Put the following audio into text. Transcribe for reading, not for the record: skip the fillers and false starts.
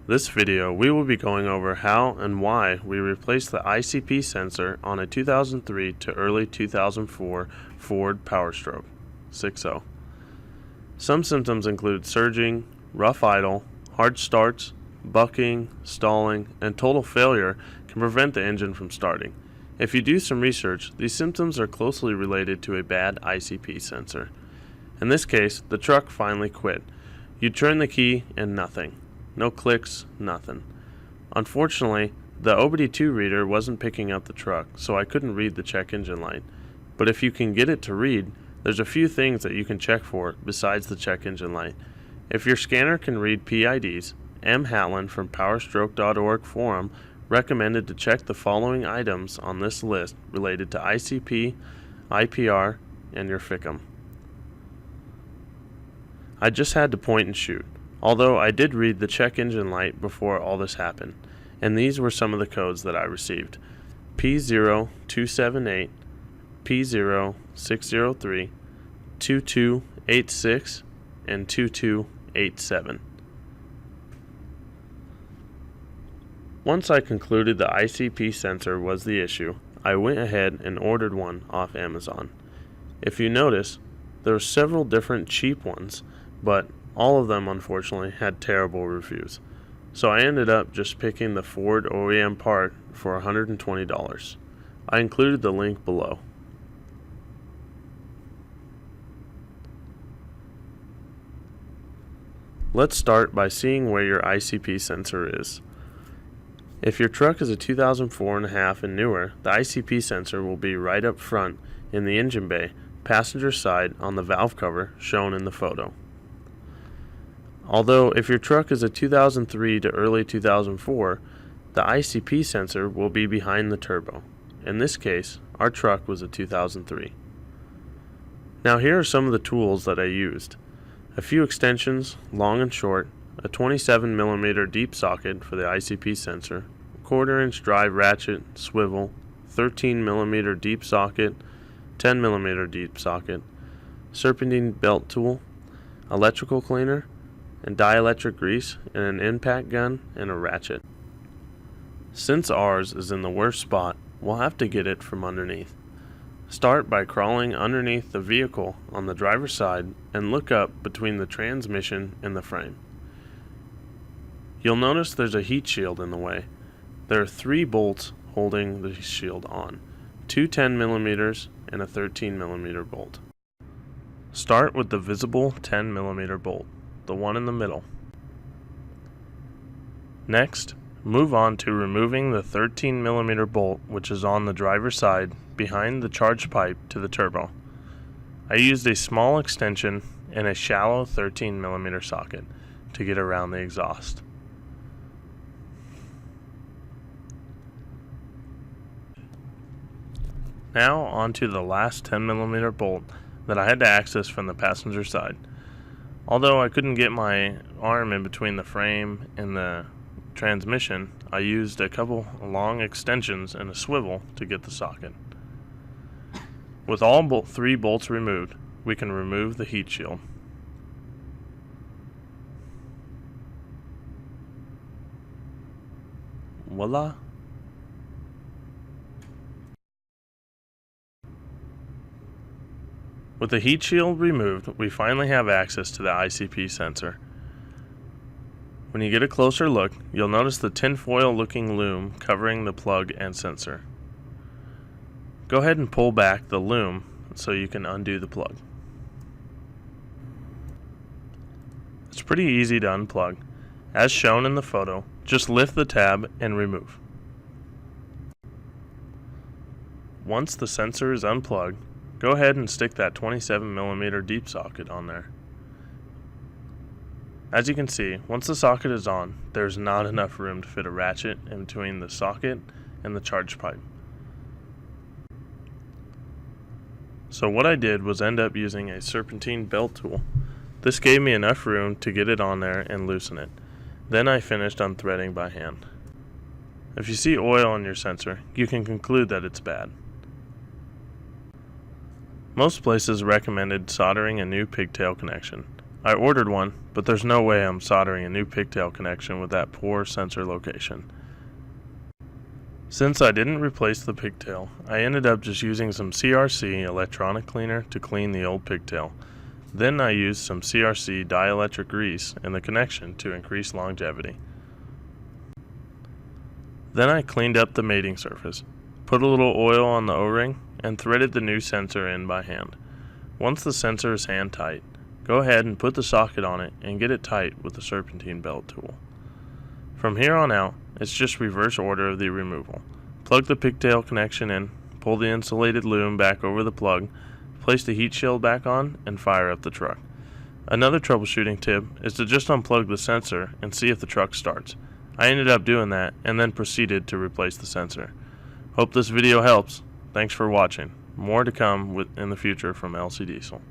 This video, we will be going over how and why we replaced the ICP sensor on a 2003 to early 2004 Ford Powerstroke 6.0. Some symptoms include surging, rough idle, hard starts, bucking, stalling, and total failure can prevent the engine from starting. If you do some research, these symptoms are closely related to a bad ICP sensor. In this case, the truck finally quit. You turn the key and nothing. No clicks, nothing. Unfortunately, the OBD2 reader wasn't picking up the truck, so I couldn't read the check engine light. But if you can get it to read, there's a few things that you can check for besides the check engine light. If your scanner can read PIDs, M. Hatlen from powerstroke.org forum recommended to check the following items on this list related to ICP, IPR, and your FICM. I just had to point and shoot, although I did read the check engine light before all this happened, and these were some of the codes that I received: P0278, P0603, 2286, and 2287. Once I concluded the ICP sensor was the issue, I went ahead and ordered one off Amazon. If you notice, there were several different cheap ones, but all of them unfortunately had terrible reviews. So I ended up just picking the Ford OEM part for $120. I included the link below. Let's start by seeing where your ICP sensor is. If your truck is a 2004.5 and newer, the ICP sensor will be right up front in the engine bay, passenger side on the valve cover shown in the photo. Although if your truck is a 2003 to early 2004, the ICP sensor will be behind the turbo. In this case, our truck was a 2003. Now here are some of the tools that I used. A few extensions, long and short, a 27mm deep socket for the ICP sensor, a 1/4-inch drive ratchet, swivel, 13mm deep socket, 10mm deep socket, serpentine belt tool, electrical cleaner, and dielectric grease, and an impact gun and a ratchet. Since ours is in the worst spot, we'll have to get it from underneath. Start by crawling underneath the vehicle on the driver's side and look up between the transmission and the frame. You'll notice there's a heat shield in the way. There are 3 bolts holding the shield on, 2 10mm and a 13mm bolt. Start with the visible 10mm bolt, the one in the middle. Next, move on to removing the 13mm bolt which is on the driver's side behind the charge pipe to the turbo. I used a small extension and a shallow 13mm socket to get around the exhaust. Now onto the last 10mm bolt that I had to access from the passenger side. Although I couldn't get my arm in between the frame and the transmission, I used a couple long extensions and a swivel to get the socket. With all 3 bolts removed, we can remove the heat shield. Voila! With the heat shield removed, we finally have access to the ICP sensor. When you get a closer look, you'll notice the tinfoil looking loom covering the plug and sensor. Go ahead and pull back the loom so you can undo the plug. It's pretty easy to unplug. As shown in the photo, just lift the tab and remove. Once the sensor is unplugged, go ahead and stick that 27mm deep socket on there. As you can see, once the socket is on, there's not enough room to fit a ratchet in between the socket and the charge pipe. So what I did was end up using a serpentine belt tool. This gave me enough room to get it on there and loosen it. Then I finished unthreading by hand. If you see oil on your sensor, you can conclude that it's bad. Most places recommended soldering a new pigtail connection. I ordered one, but there's no way I'm soldering a new pigtail connection with that poor sensor location. Since I didn't replace the pigtail, I ended up just using some CRC electronic cleaner to clean the old pigtail. Then I used some CRC dielectric grease in the connection to increase longevity. Then I cleaned up the mating surface, put a little oil on the O-ring, and threaded the new sensor in by hand. Once the sensor is hand tight, go ahead and put the socket on it and get it tight with the serpentine belt tool. From here on out, it's just reverse order of the removal. Plug the pigtail connection in, pull the insulated loom back over the plug, place the heat shield back on, and fire up the truck. Another troubleshooting tip is to just unplug the sensor and see if the truck starts. I ended up doing that and then proceeded to replace the sensor. Hope this video helps. Thanks for watching. More to come in the future from LC Diesel.